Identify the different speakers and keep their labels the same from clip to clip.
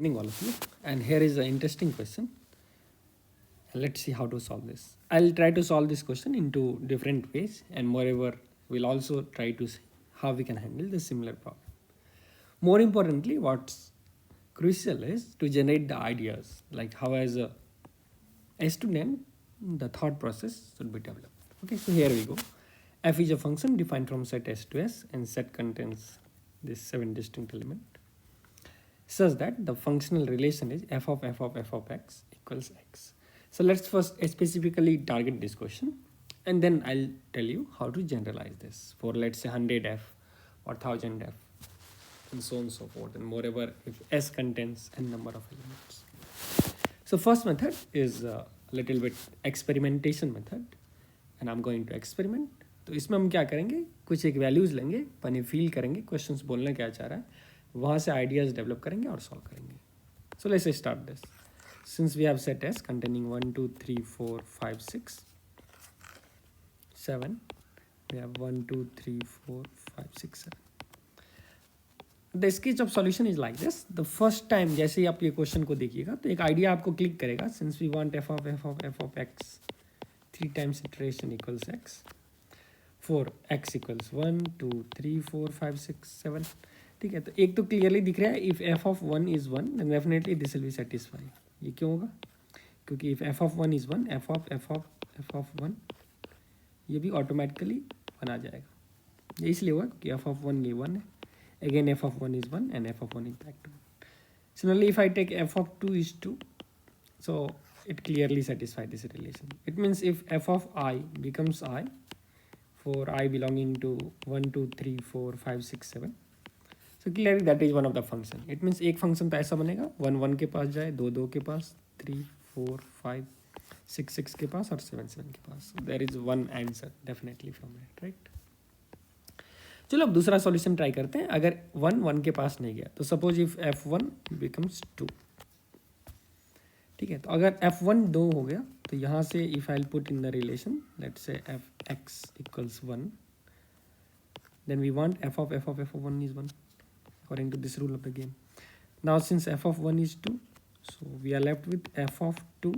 Speaker 1: Morning, all of you. And here is an interesting question. Let's see how to solve this. I'll try to solve this question into different ways, and moreover, we'll also try to see how we can handle the similar problem. More importantly, what's crucial is to generate the ideas, like how as a student, the thought process should be developed. Okay, so here we go. F is a function defined from set S to S, and set contains these 7 distinct elements, such that the functional relation is f of x equals x. So let's first specifically target this question, and then I'll tell you how to generalize this for, let's say, 100f or 1000f and so on and so forth, and moreover if S contains n number of elements. So first method is a little bit experimentation method, and I'm going to experiment. तो इसमें हम क्या करेंगे, कुछ एक values लेंगे, पनी feel करेंगे, क्वेश्चंस बोलना क्या चाह रहा है, वहाँ से आइडियाज़ डेवलप करेंगे और सॉल्व करेंगे. So let's start this. Since we have set S containing 1, 2, 3, 4, 5, 6, 7, we have 1, 2, 3, 4, 5, 6, 7. The sketch of solution is like this. The first time जैसे ही आप ये क्वेश्चन को देखिएगा तो एक आइडिया आपको क्लिक करेगा. Since we want f of x 3 times iteration equals x, for x equals 1, 2, 3, 4, 5, 6, 7. ठीक है, तो एक तो क्लियरली दिख रहा है if f of 1 is 1 then definitely this will be satisfied. ये क्यों होगा? क्योंकि if f of 1 is 1, f of 1 ये भी ऑटोमेटिकली 1 आ जाएगा. ये इसलिए हुआ क्योंकि f of 1 ये 1 है. Again f of 1 is 1 and f of 1 is back to 1. Similarly, if I take f of 2 is 2, so it clearly satisfies this relation. It means if f of I becomes I for I belonging to 1, 2, 3, 4, 5, 6, 7, so clearly that is one of the function. It means एक function तो ऐसा बनेगा 1 1 के पास जाए, 2 2 के पास, 3 4 5 6 6 के पास और 7 7 के पास. So there is one answer definitely from it, right? चलो अब दूसरा सॉल्यूशन ट्राई करते हैं. अगर 1 1 के पास नहीं गया तो सपोज इफ f1 बिकम्स 2. ठीक है, तो अगर f1 2 हो गया तो यहाँ से if I put in the relation let's say f(x) equals 1, then we want f of 1 is 1 according to this rule of the game. Now since f of 1 is 2, so we are left with f of 2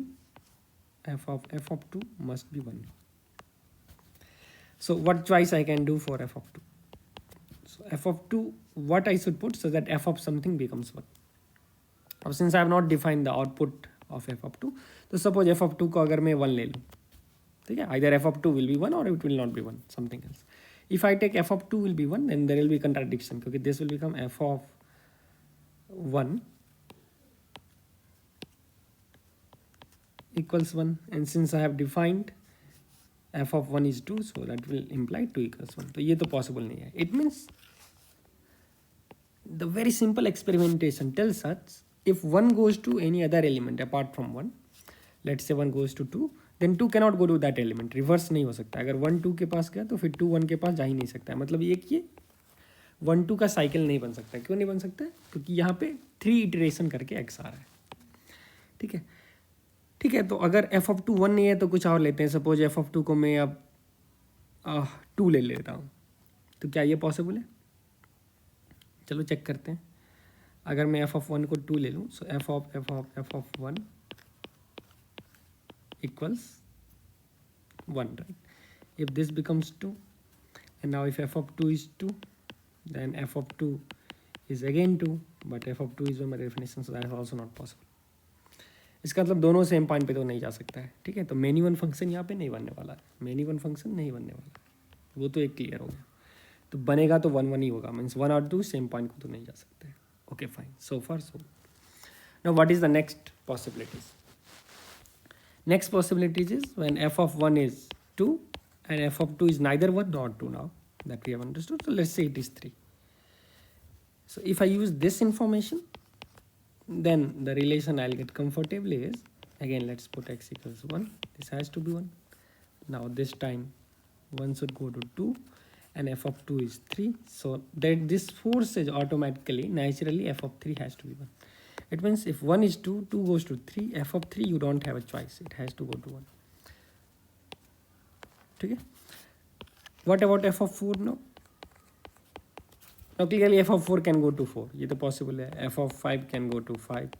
Speaker 1: must be 1. So what choice I can do for f of 2? So f of 2, what I should put so that f of something becomes 1. Now since I have not defined the output of f of 2, तो suppose f of 2 को अगर मैं 1 ले लूँ, ठीक है, either f of 2 will be 1 or it will not be 1, something else. If I take f of 2 will be 1, then there will be contradiction क्योंकि this will become f of 1 equals 1, and since I have defined f of 1 is 2, so that will imply 2 equals 1. तो ये तो possible नहीं है. It means the very simple experimentation tells us if 1 goes to any other element apart from 1, let's say 1 goes to 2, then 2 cannot go to that element. Reverse नहीं हो सकता. अगर 1 2 के पास गया तो फिर 2 1 के पास जा ही नहीं सकता है. मतलब ये कि 1 2 का साइकिल नहीं बन सकता. क्यों नहीं बन सकता है? क्योंकि यहाँ पे 3 इटरेशन करके x आ रहा है. ठीक है, ठीक है, तो अगर f of 2 1 नहीं है तो कुछ और लेते हैं. सपोज f of 2 को मैं अब 2 ले लेता हूँ, तो क्या ये पॉसिबल है? चलो चेक करते हैं. अगर मैं f of 1 को 2 ले लूँ, सो f of 1 equals 1, right? If this becomes 2, and now if f of 2 is 2, then f of 2 is again 2, but f of 2 is 1 by definition, so that is also not possible. इसका मतलब दोनों same point पे तो नहीं जा सकता है. ठीक है, तो मेनी वन फंक्शन यहाँ पे नहीं बनने वाला है. मेनी वन फंक्शन नहीं बनने वाला है, वो तो एक क्लियर हो गया. तो बनेगा तो 1 1 ही होगा. मीन्स 1 और 2 सेम पॉइंट को तो नहीं जा सकते. Okay fine, so far so. Now what is the next possibilities? Next possibilities is when f of 1 is 2 and f of 2 is neither 1 nor 2 now that we have understood. So let's say it is 3. So if I use this information, then the relation I'll get comfortably is, again let's put x equals 1. This has to be 1. Now this time 1 should go to 2 and f of 2 is 3. So that this forces automatically, naturally f of 3 has to be 1. It means if 1 is 2, 2 goes to 3, f of 3 you don't have a choice, it has to go to 1. ठीक है, what about f of 4 now? Now clearly f of 4 can go to 4, ये तो possible है. F of 5 can go to 5,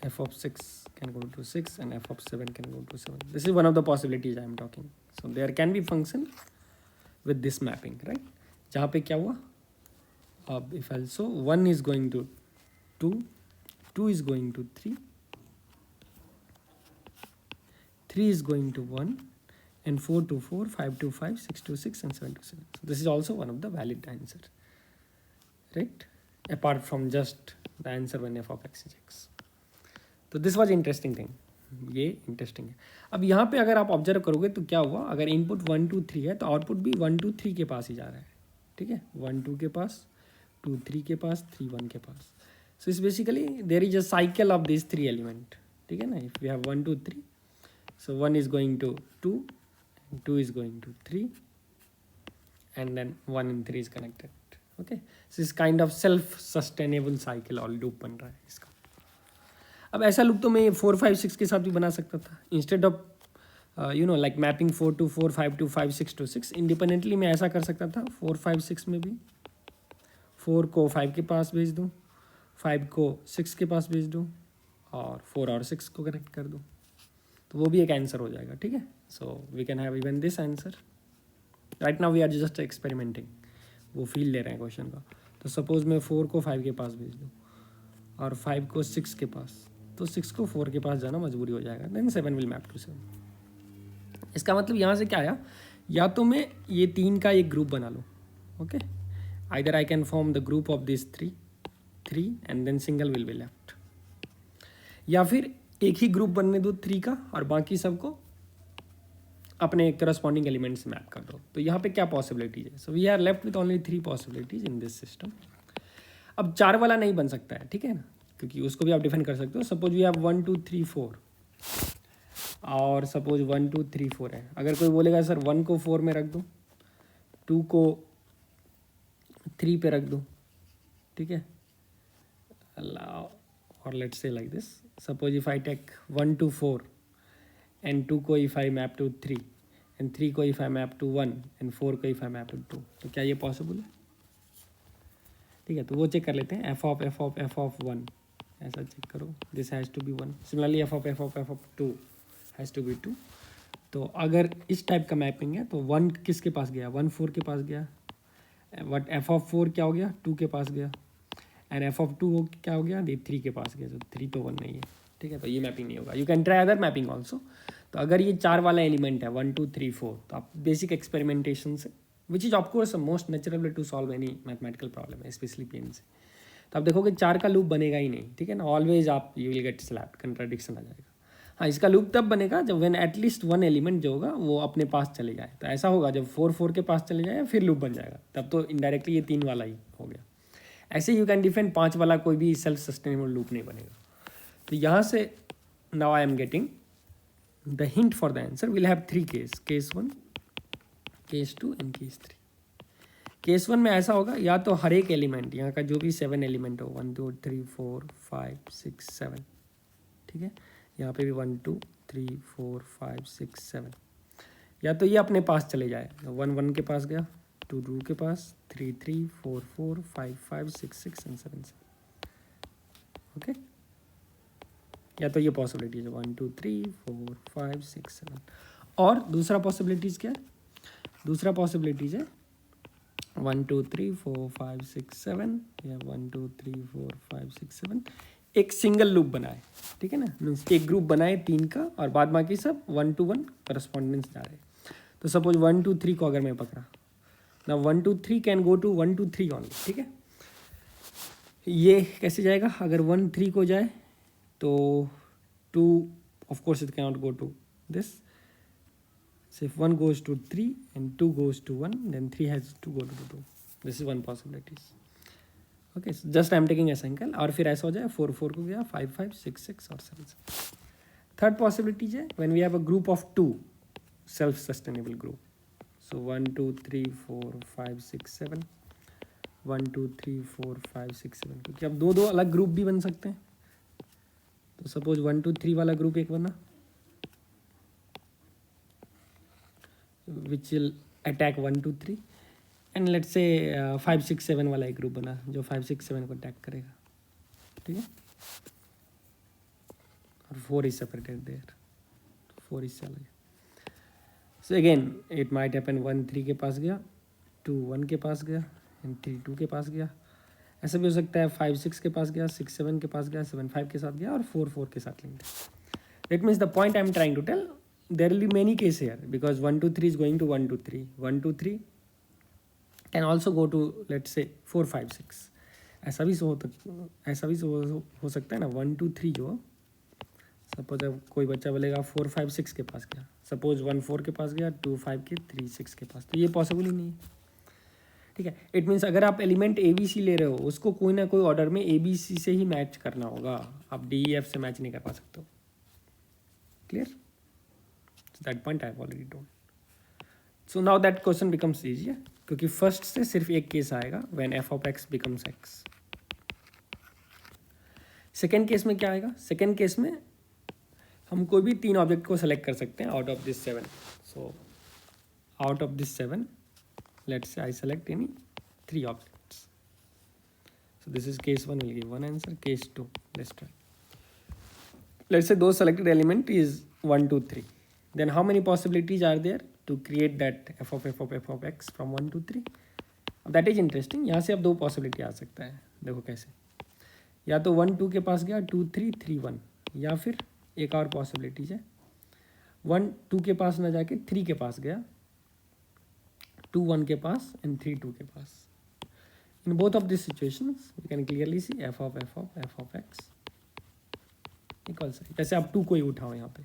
Speaker 1: f of 6 can go to 6, and f of 7 can go to 7. This is one of the possibilities I am talking. So there can be function with this mapping, right? जहाँ पे क्या हुआ, अब if also 1 is going to 2, 2 is going to 3, 3 is going to 1, and 4 to 4, 5 to 5, 6 to 6, and 7 to 7. So this is also one of the valid answer, right? Apart from just the answer when f of x is x. तो this was interesting thing, ये interesting है. अब यहाँ पे अगर आप observe करोगे तो क्या हुआ, अगर इनपुट 1 2 3 है तो आउटपुट भी 1 2 3 के पास ही जा रहा है. ठीक है, 1 2 के पास, 2 3 के पास, 3 1 के पास. So is basically there is a cycle of this 3 element. ठीक है ना, if we have 1 2 3, so 1 is going to 2, 2 is going to 3, and then 1 and 3 is connected. Okay, so is kind of self sustainable cycle और loop बन रहा है इसका. अब ऐसा लूप तो मैं 4 5 6 के साथ भी बना सकता था. Instead of like mapping 4 to 4, 5 to 5, 6 to 6, independently मैं ऐसा कर सकता था. 4 5 6 में भी 4 को 5 के पास भेज दूँ, 5 को 6 के पास भेज दूँ, और 4 और 6 को कनेक्ट कर दूँ, तो वो भी एक आंसर हो जाएगा. ठीक है, so we can have even this answer. Right now we are just experimenting, वो फील ले रहे हैं क्वेश्चन का. तो सपोज मैं 4 को 5 के पास भेज दूँ और 5 को 6 के पास, तो 6 को 4 के पास जाना मजबूरी हो जाएगा. Then 7 will map to 7. इसका मतलब यहाँ से क्या आया, या तो मैं ये 3 का एक ग्रुप बना लूँ. Okay, either I can form the group of this 3 and then single will be left, या फिर एक ही ग्रुप बनने दो 3 का और बाकी सबको अपने करस्पॉन्डिंग एलिमेंट से मैप कर दो. तो यहाँ पे क्या पॉसिबिलिटीज है. So we are left with only 3 possibilities in this system. अब 4 वाला नहीं बन सकता है, ठीक है ना, क्योंकि उसको भी आप डिफाइन कर सकते हो. सपोज वी हैव 1 2 3 4, और सपोज 1 2 3 4 है. अगर कोई बोलेगा सर 1 को 4 में रख दूँ, 2 को 3 पे रख दूँ, ठीक है, और let's say like this. Suppose if I take 1 to 4 and 2 को if I map to 3 and 3 को if I map to 1 and 4 को इफ आई मैप टू 2, तो क्या ये पॉसिबल है. ठीक है, तो वो चेक कर लेते हैं. एफ ऑफ 1 ऐसा चेक करो, this has to be 1. Similarly F of 2 has to be 2. तो अगर इस टाइप का मैपिंग है तो 1 किसके पास गया, 1 4 के पास गया. बट एफ ऑफ 4 क्या हो गया, 2 के पास गया. एंड एफ ऑफ 2 क्या हो गया, 3 के पास गया. तो 3 तो 1 नहीं है. ठीक है, तो ये मैपिंग नहीं होगा. You can try other mapping also. तो अगर ये 4 वाला एलिमेंट है 1 2 3 4, तो आप बेसिक एक्सपेरिमेंटेशन से, which is of course most natural way to solve any mathematical problem है, स्पेशली पेन से, तो आप देखोगे 4 का लूप बनेगा ही नहीं. ठीक है ना, ऑलवेज आप you will get slapped, contradiction आ जाएगा. हाँ, इसका लूप तब बनेगा जब व्हेन एटलीस्ट 1 एलिमेंट जो होगा वो अपने पास चले जाए. तो ऐसा होगा जब 4 4 के पास चले जाए फिर लूप बन जाएगा, तब तो इनडायरेक्टली ये 3 वाला ही हो गया. ऐसे यू कैन डिफाइन 5 वाला कोई भी सेल्फ सस्टेनेबल लूप नहीं बनेगा. तो यहाँ से now I am getting the hint for the answer. Will have 3 case 1, case 2 and case 3. Case 1 में ऐसा होगा, या तो हर एक एलिमेंट यहाँ का जो भी 7 एलिमेंट हो, 1 2 3 4 5 6 7, ठीक है, यहाँ पे भी 1 2 3 4 5 6 7, या तो ये अपने पास चले जाए. 1 1 के पास गया, 2 2 के पास, 3 3 4 4 5 5 6 6 एंड 7 7. ओके, या तो ये पॉसिबिलिटीज है 1 2 3 4 5 6 7. और दूसरा पॉसिबिलिटीज़ क्या है, दूसरा पॉसिबिलिटीज़ है 1 2 3 4 5 6 7, या 1 2 3 4 5 6 7, एक सिंगल लूप बनाए. ठीक है ना, मीन्स एक ग्रुप बनाए 3 का और बाद बाकी सब 1 to 1 करस्पॉन्डेंस जा रहे. तो सपोज 1 2 3 को अगर मैं पकड़ा ना, 1 2 3 कैन गो टू 1 2 3 ऑनली. ठीक है, ये कैसे जाएगा, अगर 1 3 को जाए तो 2 of course it can not go to this. So if 1 goes to 3 and 2 goes to 1, then 3 has to go to 2. This is one possibility. Okay, so just I am taking a single. और फिर ऐसा हो जाए 4 4 को गया, 5 5 6 6 और 7 7. Third possibility है when we have a group of 2 self-sustainable group. So 1 2 3 4 5 6 7, 1 2 3 4 5 6 7, क्योंकि अब दो अलग ग्रुप भी बन सकते हैं. तो सपोज 1 2 3 वाला ग्रुप एक बना, which will attack 1 2 3, and let's say 5 6 7 वाला एक ग्रुप बना जो 5 6 7 को टैग करेगा, ठीक है, और 4 इज सेपरेटेड देयर, 4 इज चला गया. So again it might happen 1 3 के पास गया, 2 1 के पास गया, एंड 3 2 के पास गया. ऐसा भी हो सकता है 5 6 के पास गया, 6 7 के पास गया, 7 5 के साथ गया, और 4 4 के साथ link. That means the point I am trying to tell, there will be many cases here because 1 2 3 is going to 1 2 3, 1 2 3 can also go to let's say 4 5 6. ऐसा भी हो सकता है ना. 1 2 3 जो सपोज अब कोई बच्चा बोलेगा 4 5 6 के पास गया, सपोज 1 4 के पास गया, 2 5 के 3 6 के पास, तो ये पॉसिबल ही नहीं है, ठीक है. इट मीन्स अगर आप एलिमेंट ए बी सी ले रहे हो उसको कोई ना कोई ऑर्डर में ए बी सी से ही मैच करना होगा, आप डी ई एफ से मैच नहीं कर पा सकते हो. Clear? That point I have already told. So now that question becomes easier क्योंकि फर्स्ट से सिर्फ एक केस आएगा when f of x becomes x. Second case में क्या आएगा? सेकेंड केस में हम कोई भी 3 ऑब्जेक्ट को सेलेक्ट कर सकते हैं out of this 7. So out of this 7 let's say I select any 3 objects. So this is case 1 will give 1 answer. Case 2 let's try. Let's say those selected element is 1 2 3. Then how many possibilities are there to create that f of x from 1 to 3? That is interesting. यहाँ से अब 2 possibility आ सकता है. देखो कैसे, या तो 1 2 के पास गया, 2 3 3 1, या फिर एक और पॉसिबिलिटीज है 1 2 के पास ना जाके 3 के पास गया, 2 1 के पास एंड 3 2 के पास. In both of these situations we can clearly see f of x equals, जैसे आप 2 को ही उठाओ यहाँ पे,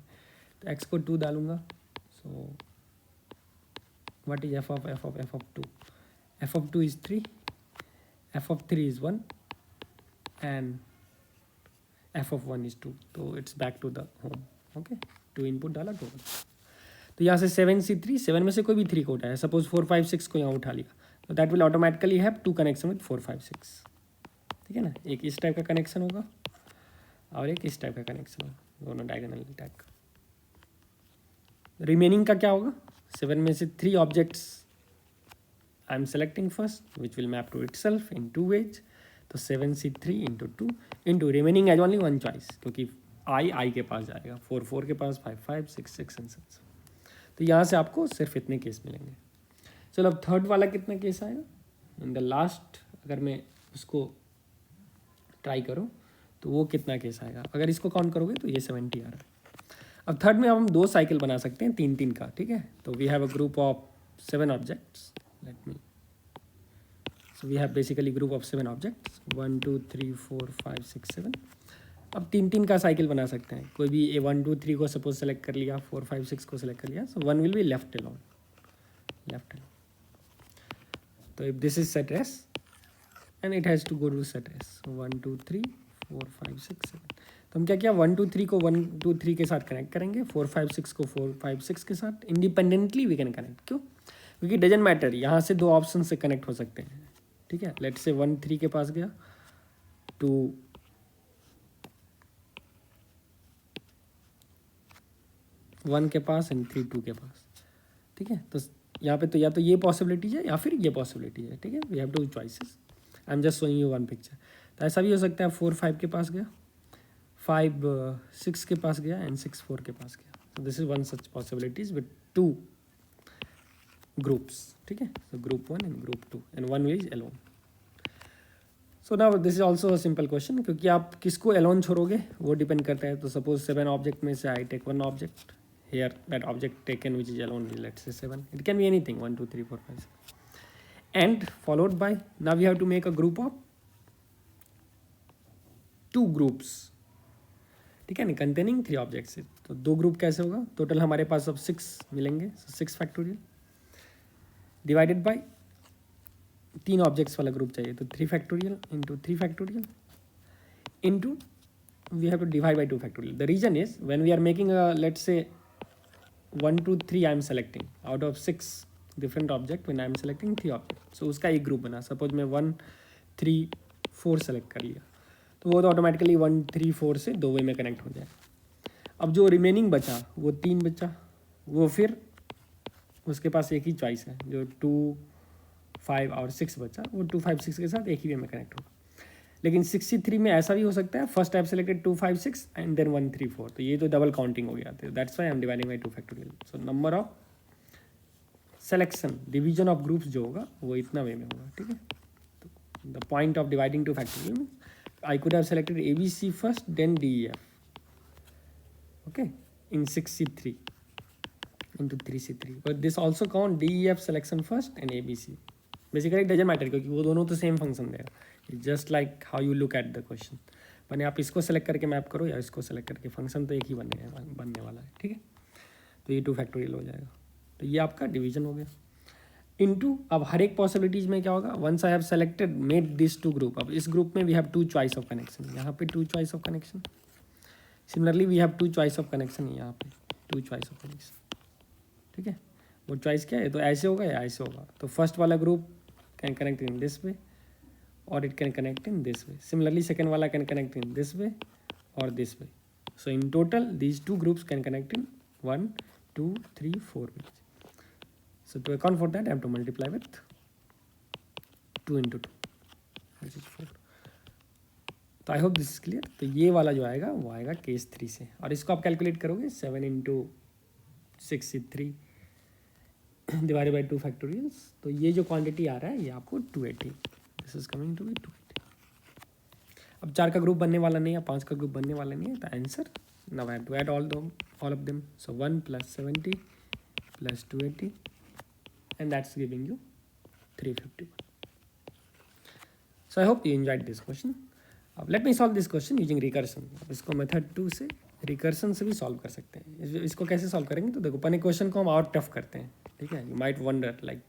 Speaker 1: तो x को 2 डालूंगा. सो what is f of 2? f of 2 is 3, f of 3 is 1 and f of 1 is 2. तो it's back to the home. Okay, 2 input डाला, 2. तो यहाँ से 7 से 3, 7 में से कोई भी 3 को उठाया, सपोज 4 5 6 को यहाँ उठा लिया, तो that will automatically have 2 connection with 4 5 6. ठीक है ना, एक इस टाइप का कनेक्शन होगा और एक इस टाइप का कनेक्शन होगा, दोनों डायगोनल टाइप का. रिमेनिंग का क्या होगा? 7 में से 3 objects I am selecting first which will map to itself in 2 ways. तो 7 से 3 into 2 into remaining as only 1 choice, क्योंकि आई के पास जाएगा, 4 4 के पास, 5 5 6 6 एंड 6. तो यहाँ से आपको सिर्फ इतने केस मिलेंगे. चलो अब थर्ड वाला कितना केस आएगा? इन द लास्ट अगर मैं उसको ट्राई करूँ तो वो कितना केस आएगा? अगर इसको काउंट करोगे तो ये 70 आ रहा है. अब थर्ड में हम 2 साइकिल बना सकते हैं 3 3 का. ठीक है, तो we have a group of 7 objects. Let me, so we have basically group of 7 objects, 1 2 3 4 5 6 7. अब 3 3 का साइकिल बना सकते हैं. कोई भी 1 2 3 को सपोज सेलेक्ट कर लिया, 4 5 6 को सेलेक्ट कर लिया, so 1 will be left alone. तो if this is set S and it has to go to set S, 1 2 3 4 5 6 7. तो हम क्या किया, 1 2 3 को 1 2 3 के साथ कनेक्ट करेंगे, 4 5 6 को 4 5 6 के साथ. Independently we can connect. क्यों? क्योंकि डजेंट मैटर, यहाँ से 2 ऑप्शन से कनेक्ट हो सकते हैं. ठीक है, लेट्स से 1 3 के पास गया, 2 1 के पास एंड 3 2 के पास. ठीक है, तो यहाँ पे तो या तो ये पॉसिबिलिटी है या फिर ये पॉसिबिलिटी है. ठीक है, we have 2 choices. I am just showing you 1 picture. तो ऐसा भी हो सकता है 4 5 के पास गया, 5 6 के पास गया एंड 6 4 के पास गया. so this is one such possibilities with 2 groups. ठीक है, so group 1 and group 2 and one is alone. so now this is also a simple question, क्योंकि आप किसको alone छोड़ोगे वो डिपेंड करता है. तो सपोज 7 ऑब्जेक्ट में से I take 1 object. here that object taken which is alone is let's say 7. it can be anything 1 2 3 4 5 6, and followed by, now we have to make a group of 2 groups. ठीक है ना, containing 3 objects. तो 2 group कैसे होगा? Total हमारे पास अब 6 मिलेंगे, 6 factorial divided by 3 objects वाला ग्रुप चाहिए, तो 3 factorial into 3 factorial into we have to divide by 2 factorial. The reason is when we are making let's say 1 2 3 I am selecting out of 6 different object, when I am selecting 3 object, so उसका एक group बना. Suppose मैं 1 3 4 select कर लिया, तो वो तो automatically 1 3 4 से 2 वे में कनेक्ट हो जाए. अब जो रिमेनिंग बचा वो 3 बचा, वो फिर उसके पास एक ही चॉइस है, जो 2 5 और 6 बचा, वो 2 5 6 के साथ एक ही वे में कनेक्ट होगा। लेकिन 63 में ऐसा भी हो सकता है, first type selected 2 5 6 and then 1 3 4, तो ये तो डबल काउंटिंग हो गया, तो that's why I am dividing by 2 factorial. So number of selection division of groups जो होगा वो इतना वे में होगा, ठीक है। तो the point of dividing 2 factorial I could have selected ABC first then DEF, okay, in 63 into 3C3, but this also count DEF selection first and ABC. Basically it doesn't matter क्योंकि वो दोनों तो सेम फंक्शन देगा, just like how you look at the question. मैंने आप इसको select करके map करो या इसको सेलेक्ट करके, फंक्शन तो एक ही बनने वाला है, ठीक है। तो ये 2 फैक्टोरियल हो जाएगा। तो ये आपका डिवीजन हो गया इनटू। अब हर एक पॉसिबिलिटीज में क्या होगा, once I have selected made this 2 group, अब इस ग्रुप में we have 2 choice of connection, यहाँ पे 2 choice of connection, similarly we have 2 choice of connection, यहाँ पे 2 चॉइस ऑफ कनेक्शन, ठीक है। वो चॉइस क्या है, तो ऐसे होगा या ऐसे होगा। तो फर्स्ट वाला group can connect in this way और it can connect in this way, similarly second वाला can connect in this way और this way. So in total these 2 groups can connect in 1 2 3 4 ways. So to account for that I have to multiply with 2 into 2 which is 4. तो आई hope this is clear. तो ये वाला जो आएगा वो आएगा case 3 से, और इसको आप कैलकुलेट करोगे 7 into 63 डिवाइडेड बाई 2 फैक्टोरियल्स। तो ये जो क्वांटिटी आ रहा है ये आपको 280, this is coming to be 280। अब 4 का ग्रुप बनने वाला नहीं है, 5 का ग्रुप बनने वाला नहीं है, तो answer now I have to add all of them. So 1 + 70 + 280 and that's giving you 351. So I hope you enjoyed this question. Let me solve this question using recursion. इसको मेथड 2 से रिकर्सन से भी solve कर सकते हैं। इसको कैसे solve करेंगे, तो देखो पहले क्वेश्चन को हम और टफ करते हैं, ठीक है। You might wonder like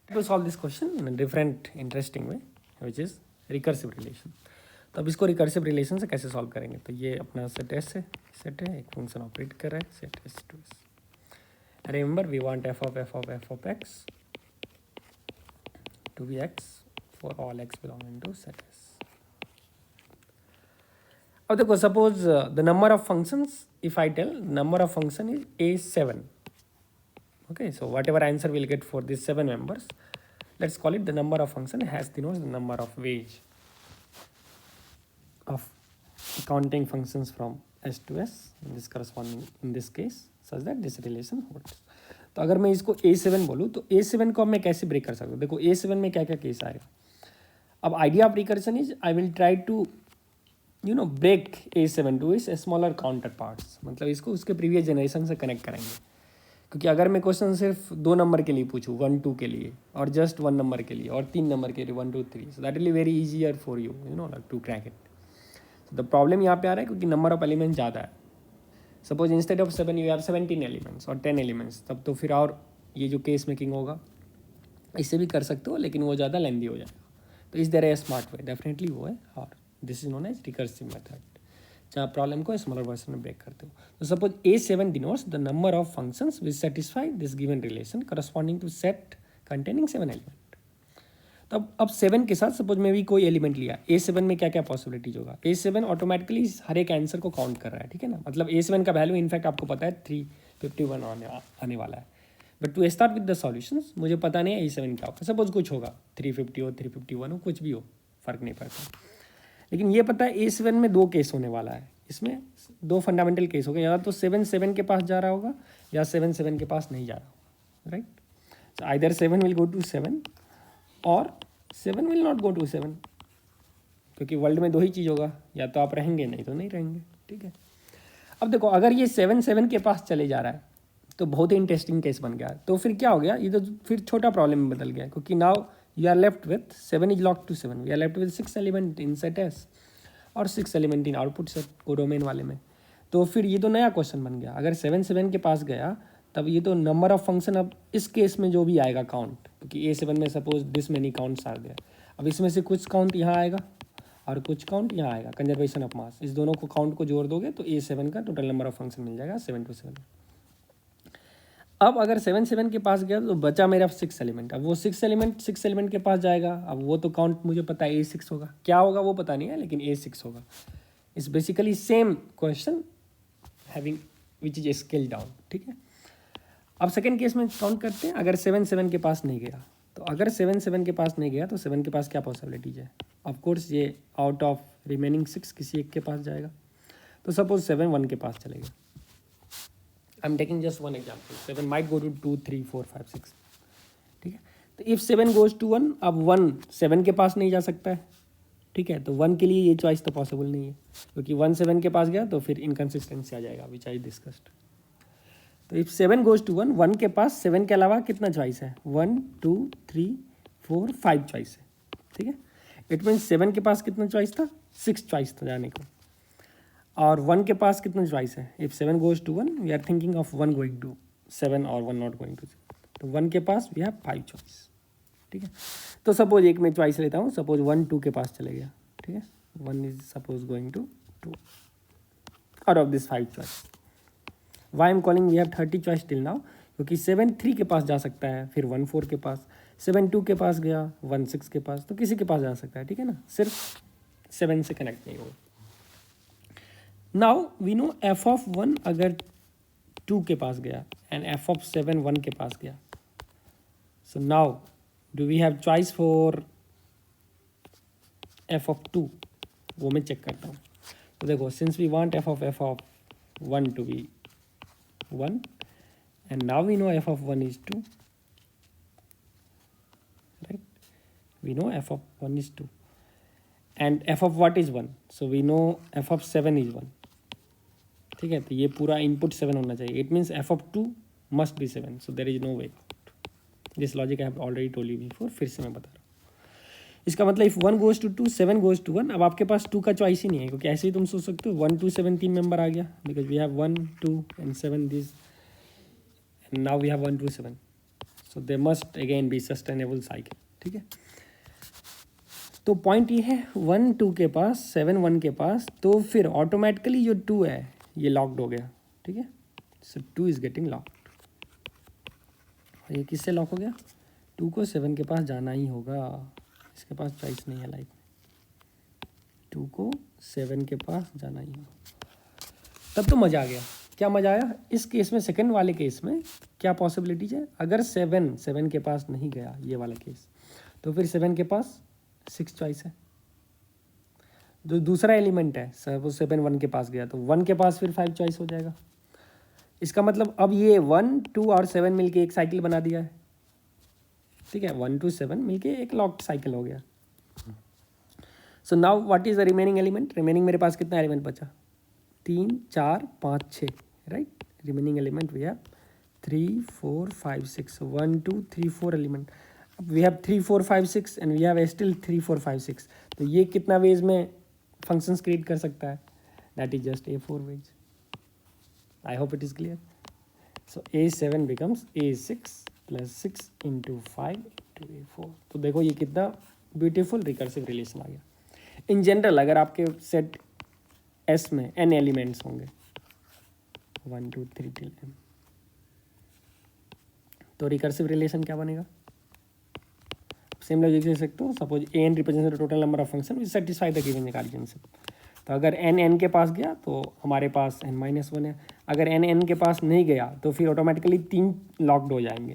Speaker 1: to solve this question in a different interesting way which is recursive relation. तो अब इसको रिकर्सिव रिलेशन से कैसे सॉल्व करेंगे, तो ये अपना सेट एस है, सेट है, एक फंक्शन ऑपरेट कर रहा है, set S to S. Remember we want f of x to be x for all x belonging to set S. अब देखो suppose the number of functions, if I tell number of function is A7, okay, so whatever answer we'll get for these 7 members, let's call it the number of function has denotes the number of ways of counting functions from S to S in this corresponding in this case such that this relation holds. तो अगर मैं इसको A7 बोलूँ तो A7 को मैं कैसे break कर सकता हूँ, देखो A7 में क्या क्या केस आएगा। अब idea of recursion is I will try to break A7 to इस स्मॉलर काउंटर पार्ट्स, मतलब इसको उसके प्रीवियस जनरेशन से कनेक्ट करेंगे। क्योंकि अगर मैं क्वेश्चन सिर्फ 2 नंबर के लिए पूछूँ, 1 2 के लिए, और जस्ट 1 नंबर के लिए और 3 नंबर के लिए 1 2 3, so that will be very easier for you to crack it. The problem यहाँ पे आ रहा है क्योंकि नंबर ऑफ एलिमेंट ज़्यादा है। Suppose instead of 7 you have 17 elements और 10 एलिमेंट्स, तब तो फिर और ये जो केस मेकिंग होगा इससे भी कर सकते हो, लेकिन वो ज़्यादा लेंदी हो जाएगा। तो is there a smart way, definitely वो है, और this is known as recursive method, जहाँ प्रॉब्लम को स्मॉलर वर्जन में ब्रेक करते हो। तो suppose A7 denotes the number of functions which satisfy this given relation corresponding to set containing 7 element. तो अब 7 के साथ सपोज में भी कोई एलिमेंट लिया, A7 में क्या क्या पॉसिबिलिटीज होगा। A7 ऑटोमेटिकली हर एक आंसर को काउंट कर रहा है, ठीक है ना, मतलब A7 का वैल्यू इनफैक्ट आपको पता है 351 आने वाला है। But to start with the solutions मुझे पता नहीं है A7 क्या होगा। सपोज कुछ होगा 350 हो, 351 हो, कुछ भी हो, फर्क नहीं पड़ता। लेकिन ये पता है A7 में 2 केस होने वाला है, इसमें 2 फंडामेंटल केस हो गए, या तो 7 7 के पास जा रहा होगा या 7 7 के पास नहीं जा रहा होगा, right. So either 7 will go to 7 और 7 विल नॉट गो टू 7, क्योंकि वर्ल्ड में 2 ही चीज़ होगा, या तो आप रहेंगे नहीं तो नहीं रहेंगे, ठीक है। अब देखो अगर ये 7 7 के पास चले जा रहा है तो बहुत ही इंटरेस्टिंग केस बन गया। तो फिर क्या हो गया, ये तो फिर छोटा प्रॉब्लम में बदल गया, क्योंकि now you are left with 7 is lock to 7, we are left with 6 element in set S और 6 एलिमेंट इन आउटपुट सेट को डोमेन वाले में। तो फिर ये तो नया क्वेश्चन बन गया, अगर 7 7 के पास गया तब ये तो नंबर ऑफ फंक्शन अब इस केस में जो भी आएगा काउंट, क्योंकि A7 में suppose this many counts are there, अब इसमें से कुछ काउंट यहाँ आएगा और कुछ काउंट यहाँ आएगा, कंजर्वेशन ऑफ मास, इस दोनों को काउंट को जोड़ दोगे तो A7 का टोटल नंबर ऑफ फंक्शन मिल जाएगा 7 to 7। अब अगर 7 7 के पास गया तो बचा मेरा 6 एलिमेंट, अब वो 6 एलिमेंट के पास जाएगा, अब वो तो काउंट मुझे पता है A6 होगा, क्या होगा वो पता नहीं है, लेकिन A6 होगा। It's basically same question having which is scale down, ठीक है। अब सेकेंड केस में काउंट करते हैं, अगर 7 7 के पास नहीं गया तो अगर 7 7 के पास नहीं गया तो 7 के पास क्या पॉसिबिलिटीज है? ऑफ कोर्स ये आउट ऑफ रिमेनिंग 6 किसी एक के पास जाएगा। तो सपोज 7 1 के पास चलेगा। I am taking just one example, 7 might go to 2 3 4 5 6, ठीक है। तो इफ 7 गोज टू 1, अब 1 7 के पास नहीं जा सकता है, ठीक है। तो 1 के लिए ये चॉइस तो पॉसिबल नहीं है, क्योंकि 1 7 के पास गया तो फिर इनकन्सिस्टेंसी आ जाएगा, विच आई डिस्कस्ड। तो इफ 7 गोज टू 1, 1 के पास 7 के अलावा कितना चॉइस है? 1 2 3 4 5 चॉइस है, ठीक है। इट मीन्स 7 के पास कितना चॉइस था? 6 चॉइस था जाने को। और 1 के पास कितना चॉइस है? If 7 goes to 1, we are thinking of 1 going to 7 और 1 नॉट गोइंग टू 7, तो 1 के पास वी हैव 5 चॉइस, ठीक है। तो सपोज एक मैं चॉइस लेता हूँ, सपोज 1 2 के पास चले गया, ठीक है। 1 is suppose going to 2 out of this 5 choice. Why am calling we have 30 choice till now, क्योंकि 7 3 के पास जा सकता है, फिर 1 4 के पास, 7 2 के पास गया, 1 6 के पास, तो किसी के पास जा सकता है, ठीक है ना, सिर्फ 7 से कनेक्ट नहीं होगा। Now we know F of 1 अगर 2 के पास गया एंड एफ ऑफ 7 1 के पास गया, so now do we have choice for F of 2? वो मैं चेक करता हूँ। तो देखो, since we want F of 1 to be 1 and now we know f of 1 is 2, right? We know f of 1 is 2 and f of what is 1, so we know f of 7 is 1, ठीक है। तो ये पूरा input 7 होना चाहिए, it means f of 2 must be 7, so there is no way. This logic I have already told you before, फिर से मैं बता रहा हूँ। इसका मतलब if 1 goes to 2 7 goes to 1, अब आपके पास 2 का चॉइस ही नहीं है, क्योंकि ऐसे ही तुम सोच सकते हो 1 2 7 3 मेंबर आ गया, because we have 1 2 and 7 this, and now we have 1 2 7, so there must again be sustainable cycle, ठीक है। तो पॉइंट ये है 1 2 के पास 7 1 के पास, तो फिर ऑटोमेटिकली जो 2 है ये लॉक्ड हो गया, ठीक है। सो 2 इज गेटिंग लॉक्ड। ये किससे लॉक हो गया? 2 को 7 के पास जाना ही होगा, इसके पास चॉइस नहीं है लाइफ में, 2 को 7 के पास जाना ही होगा। तब तो मज़ा आ गया। क्या मज़ा आया? इस केस में, सेकंड वाले केस में क्या पॉसिबिलिटीज है? अगर 7 के पास नहीं गया, ये वाला केस, तो फिर 7 के पास 6 चॉइस है। जो दूसरा एलिमेंट है, सपोज 7 1 के पास गया, तो 1 के पास फिर 5 चॉइस हो जाएगा। इसका मतलब अब ये 1 2 और 7 मिलके एक साइकिल बना दिया है, ठीक है। 1 2 7 मिलके एक लॉक्ड साइकिल हो गया। So now what is the remaining element? Remaining मेरे पास कितना एलिमेंट बचा? 3 4 5 6, right. Remaining element we have 3 4 5 6, 1 2 3 4 element. We have 3 4 5 6 and we have still 3 4 5 6। तो ये कितना वेज में फंक्शंस क्रिएट कर सकता है? That is just A4 ways. I hope it is clear. So A7 becomes A6 plus 6 into 5 into A4। तो देखो ये कितना ब्यूटीफुल रिकर्सिव रिलेशन आ गया। इन जनरल अगर आपके सेट S में n एलिमेंट्स होंगे 1 2 3 till n, तो रिकर्सिव रिलेशन क्या बनेगा? सेम लॉजिक ले सकते हो। Suppose an represents the total number of function which satisfy the given guardianship. तो अगर n के पास गया तो हमारे पास n-1 है। अगर n के पास नहीं गया तो फिर ऑटोमेटिकली 3 लॉक्ड हो जाएंगे,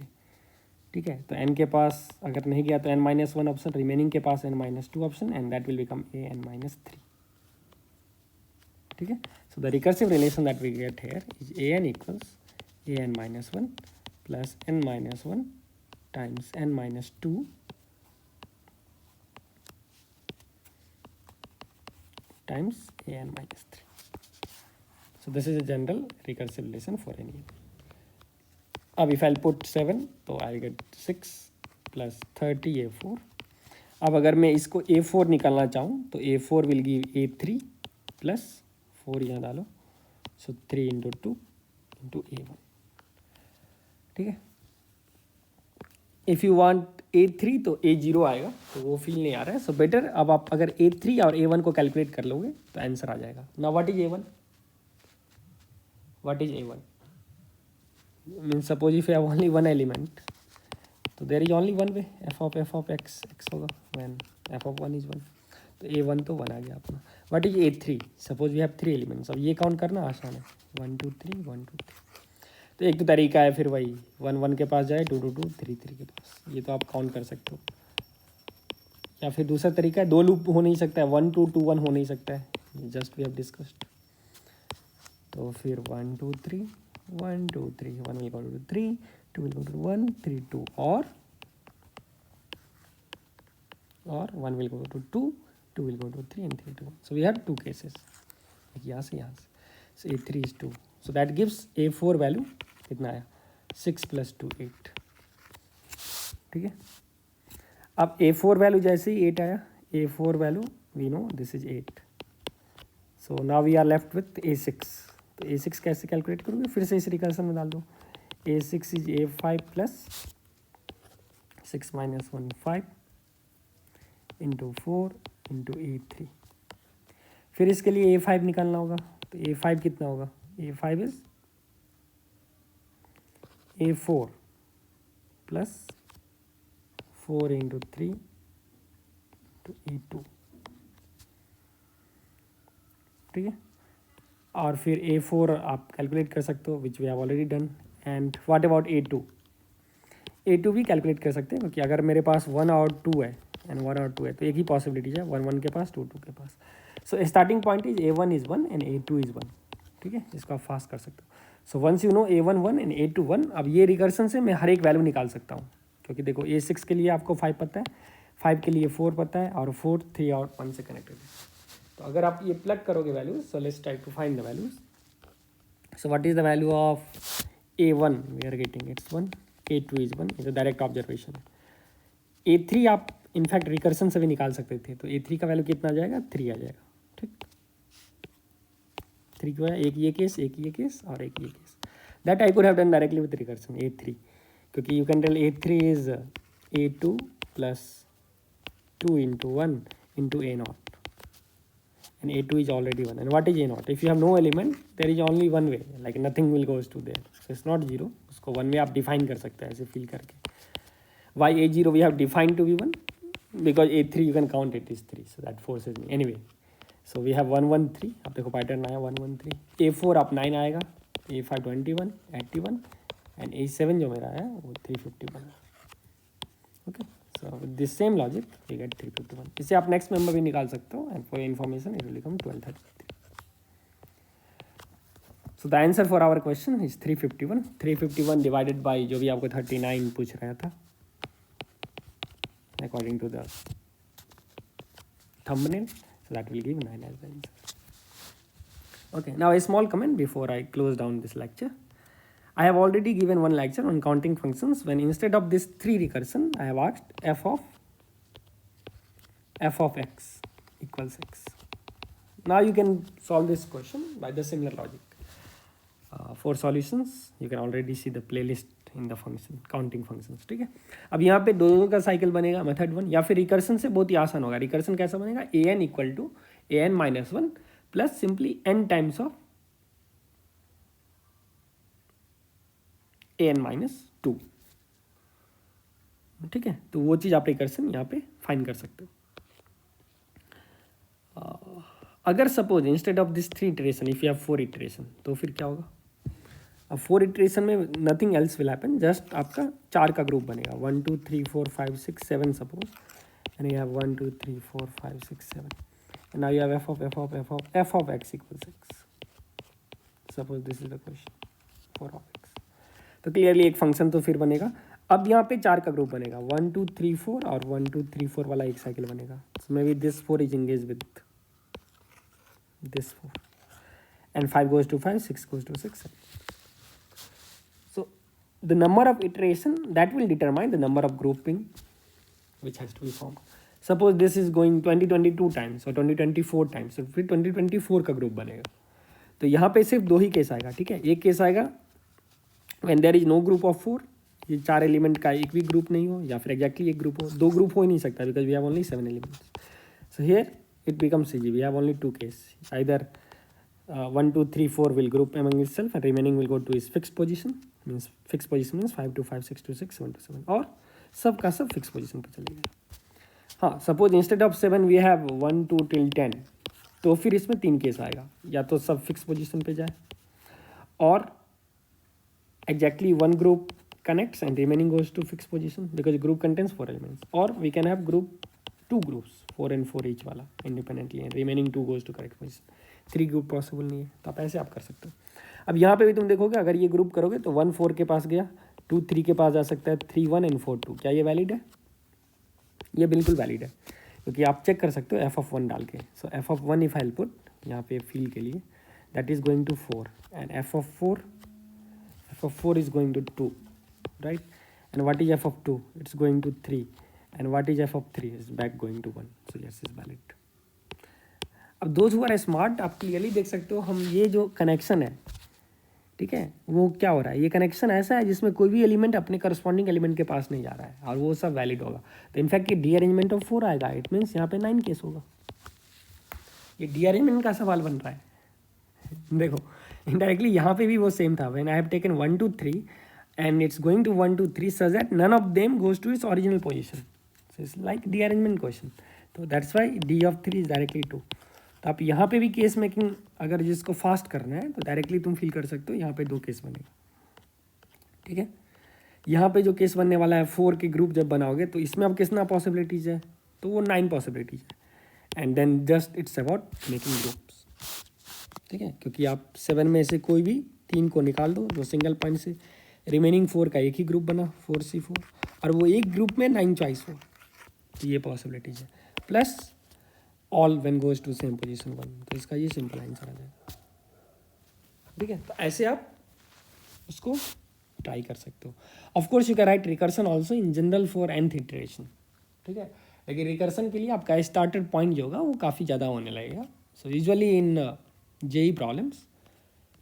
Speaker 1: ठीक है। तो n के पास अगर नहीं गया तो n-1 ऑप्शन, रिमेनिंग के पास n-2 option, and that will become an-3, ठीक है। So the recursive relation that we get here is an equals an-1 plus n-1 times n-2 times an-3. So this is a general recursive relation for any. अब if I'll put 7 तो I'll get 6 plus 30 A4. अब अगर मैं इसको A4 निकालना चाहूँ तो A4 will give A3 plus 4 यहाँ डालो, so 3 into 2 into A1, ठीक है। इफ़ यू वांट A3 तो A0 आएगा, तो वो फील नहीं आ रहा है। सो बेटर अब आप अगर A3 और A1 को कैलकुलेट कर लोगे तो आंसर आ जाएगा। Now what is A1? What is A1? Mean suppose if you have only one element, तो there is only one way, f of x होगा व्हेन f of 1 is 1, तो A1 तो 1 आ गया अपना। What is A3? Suppose we have 3 elements. अब ये count करना आसान है, 1 2 3 1 2 3। तो एक तो तरीका है फिर वही 1 1 के पास जाए, 2 2 2 3 3 के पास, ये तो आप काउंट कर सकते हो। या फिर दूसरा तरीका है, दो लूप हो नहीं सकता है, 1 2 2 1 हो नहीं सकता है, जस्ट वी हैव डिस्कस्ड। तो फिर 1 2 3 1 2 3, 1 will go to 3, 2 will go to 1 3 2, or 1 will go to 2, 2 will go to 3 and 3 to 1. So we have two cases, यहाँ से यहाँ से। So A3 is 2, so that gives A4 value कितना आया 6 + 2 8, ठीक है। अब A4 वैल्यू जैसे ही 8 आया, A4 value we know this is 8, so now we are left with A6। तो A6 कैसे कैलकुलेट करोगे, फिर से इस रिकर्सन में डाल दो, A6 इज A5 + 6 - 1 5 × 4 × A3। फिर इसके लिए A5 निकालना होगा, तो A5 कितना होगा, A5 इज A4 + 4 × 3 × A2, ठीक है। और फिर A4 आप कैलकुलेट कर सकते हो, which we have already done. And what about A2? A2 भी कैलकुलेट कर सकते हैं, क्योंकि अगर मेरे पास 1 और 2 है एंड 1 और 2 है, तो एक ही पॉसिबिलिटीज है, 1 1 के पास, 2 2 के पास। So starting point is A1 is 1 and A2 is 1, ठीक है। इसको आप फास्ट कर सकते हो। So once you know A1 1 and A2 1, अब ये रिकर्सन से मैं हर एक वैल्यू निकाल सकता हूँ, क्योंकि देखो A6 के लिए आपको 5 पता है, 5 के लिए 4 पता है, और 4 3 और 1 से कनेक्टेड है। तो अगर आप ये प्लग करोगे values, so let's try to find the values. So what is the value of A1? We are getting its 1, A2 is 1, ये डायरेक्ट ऑब्जर्वेशन है। A3 आप इनफैक्ट रिकर्सन से भी निकाल सकते थे, तो A3 का वैल्यू कितना आ जाएगा, 3 आ जाएगा, ठीक। 3 क्यों है, एक ये केस, एक ये केस और एक ये case. That I could have done directly with recursion A3, क्योंकि you can tell A3 is A2 + 2 × 1 × A0, and A2 is already 1. And what is A0? If you have no element, there is only one way, like nothing will goes to there, so it's not 0. उसको 1 में आप define कर सकते हैं ऐसे feel करके। Why A0 we have defined to be 1? Because A3 you can count it is 3, so that forces me anyway. So we have 1 1 3, अब देखो पैटर्न आया 1 1 3। A4 आप 9 आएगा, A5 21 81, and A7 जो मेरा आया वो 351। Okay, so with this same logic we get 351। इससे आप नेक्स्ट मेंबर भी निकाल सकते हो, and for information it will become 1233। So the answer for our question is 351। 351 divided by जो भी आपको 39 पूछ रहा था according to the thumbnail, so that will give 9 as the answer. Okay, now a small comment before I close down this lecture. I have already given one lecture on counting functions, when instead of this 3 recursion I have asked f of x equals x. Now you can solve this question by the similar logic. For solutions you can already see the playlist in the function counting functions, ठीक है। अब यहाँ पे दोनों का cycle बनेगा method 1, या फिर रिकर्सन से बहुत ही आसान होगा। रिकर्सन कैसा बनेगा, an = an - 1 plus simply n times of an - 2, ठीक है। तो वो चीज़ आप रिकर्सन यहाँ पे फाइंड कर सकते हो। अगर suppose instead of this 3 iteration if you have 4 iteration, तो फिर क्या होगा। अब 4 इटरेशन में nothing else will happen, just आपका 4 का ग्रुप बनेगा, 1 2 3 4 5 6 7 suppose, and you have 1 2 3 4 5 6 7, and now you have f of x equals x. Suppose this is the question for of x। तो क्लियरली एक फंक्शन तो फिर बनेगा। अब यहाँ पे 4 का ग्रुप बनेगा, 1 2 3 4 और 1 2 3 4 वाला एक साइकिल बनेगा। So maybe this 4 is engage with this 4, and 5 goes to 5, 6 goes to 6, 7. So the number of iteration that will determine the number of grouping which has to be formed. Suppose this is going 2022 times or 2024 times, so फिर 2024 का group बनेगा। तो यहाँ पे सिर्फ 2 ही case आएगा, ठीक है। एक केस आएगा when there is no group of 4, ये 4 एलिमेंट का एक भी ग्रुप नहीं हो, या फिर एग्जैक्टली एक ग्रुप हो। 2 ग्रुप हो ही नहीं सकता, because we have only 7 elements. So here it becomes easy, we have only 2 cases, either 1 2 3 4 will group among itself and remaining will go to its fixed position, means fixed position means 5 2 5 6 2 6 7 2 7, और सब का सब fixed position पे चलेगा। हाँ, suppose instead of 7 we have 1 2 till 10, तो फिर इसमें 3 केस आएगा, या तो सब फिक्स पोजिशन पे जाए, और exactly one group connects and remaining goes to fixed position because group contains 4 elements. Or we can have group 2 groups 4 and 4 each वाला independently and remaining 2 goes to correct position. 3 group possible नहीं है, तो आप ऐसे आप कर सकते हो. अब यहाँ पे भी तुम देखोगे अगर ये ग्रुप करोगे तो 1 4 के पास गया, 2 3 के पास जा सकता है, 3 1 एंड 4 2. क्या ये वैलिड है? ये बिल्कुल वैलिड है क्योंकि आप चेक कर सकते हो एफ ऑफ 1 डाल के. So F of 1 if I put यहाँ पे फील के लिए that is going to 4 and F of 4 is going to 2, right? And what is f of 2? It's going to 3. And what is f of 3? Is back going to 1. So yes is valid. अब those who are smart आप clearly देख सकते हो हम ये जो connection है, ठीक है, वो क्या हो रहा है, ये कनेक्शन ऐसा है जिसमें कोई भी एलिमेंट अपने करस्पॉन्डिंग एलिमेंट के पास नहीं जा रहा है और वो सब वैलिड होगा. तो इनफैक्ट ये डी अरेंजमेंट ऑफ 4 आएगा. इट मीन्स यहाँ पे 9 केस होगा. ये डी अरेंजमेंट का सवाल बन रहा है. देखो indirectly यहाँ पे भी वो सेम था. when I have taken 1 2 3 and it's going to 1 2 3 such that none of them goes to its original position. So it's like de-arrangement question. तो that's why d of 3 is directly 2. तो आप यहाँ पे भी केस मेकिंग अगर जिसको fast करना है तो डायरेक्टली तुम फील कर सकते हो. यहाँ पे 2 केस बनेगा, ठीक है. यहाँ पे जो केस बनने वाला है 4 के ग्रुप जब बनाओगे तो इसमें अब कितना पॉसिबिलिटीज़ है, तो वो 9 पॉसिबिलिटीज़ है. And then just it's about making groups, ठीक है, क्योंकि आप 7 में से कोई भी 3 को निकाल दो जो सिंगल पॉइंट से, रिमेनिंग 4 का एक ही ग्रुप बना 4C4 और वो एक ग्रुप में 9 चॉइस हो. तो ये पॉसिबिलिटीज है plus all when goes to same position 1. तो इसका ये सिंपल आंसर आ जाएगा, ठीक है. तो ऐसे आप उसको ट्राई कर सकते हो. Of course you can write recursion also in general for nth iteration, ठीक है. लेकिन रिकर्सन के लिए आपका स्टार्टेड पॉइंट जो होगा वो काफ़ी ज़्यादा होने लगेगा. So usually in JEE problems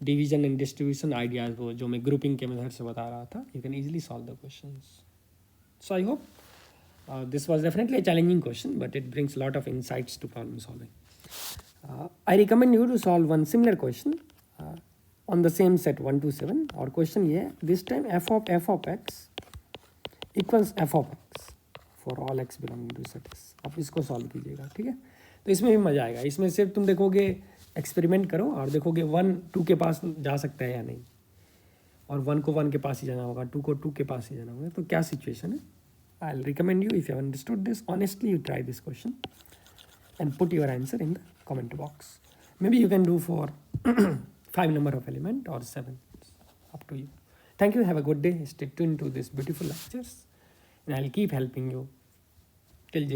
Speaker 1: division and distribution ideas वो जो मैं ग्रुपिंग के मेथड से बता रहा था, you can easily solve the questions. So I hope this was definitely a challenging question but it brings lot of insights to problem solving. I recommend you to solve one similar question on the same set 1 to 7. और question ये है this time f of x equals f of x for all x belonging to set S. आप इसको solve कीजिएगा, ठीक है. तो इसमें भी मज़ा आएगा. इसमें सिर्फ तुम देखोगे एक्सपेरिमेंट करो और देखोगे 1 2 के पास जा सकता है या नहीं, और 1 को 1 के पास ही जाना होगा, 2 को 2 के पास ही जाना होगा. तो क्या सिचुएशन है. I will recommend you if you have understood this honestly you try this question and put your answer in the comment box. May be you can do for 5 number of element or 7, up to you. Thank you, have a good day, stay tuned to this beautiful lectures and I'll keep helping you till J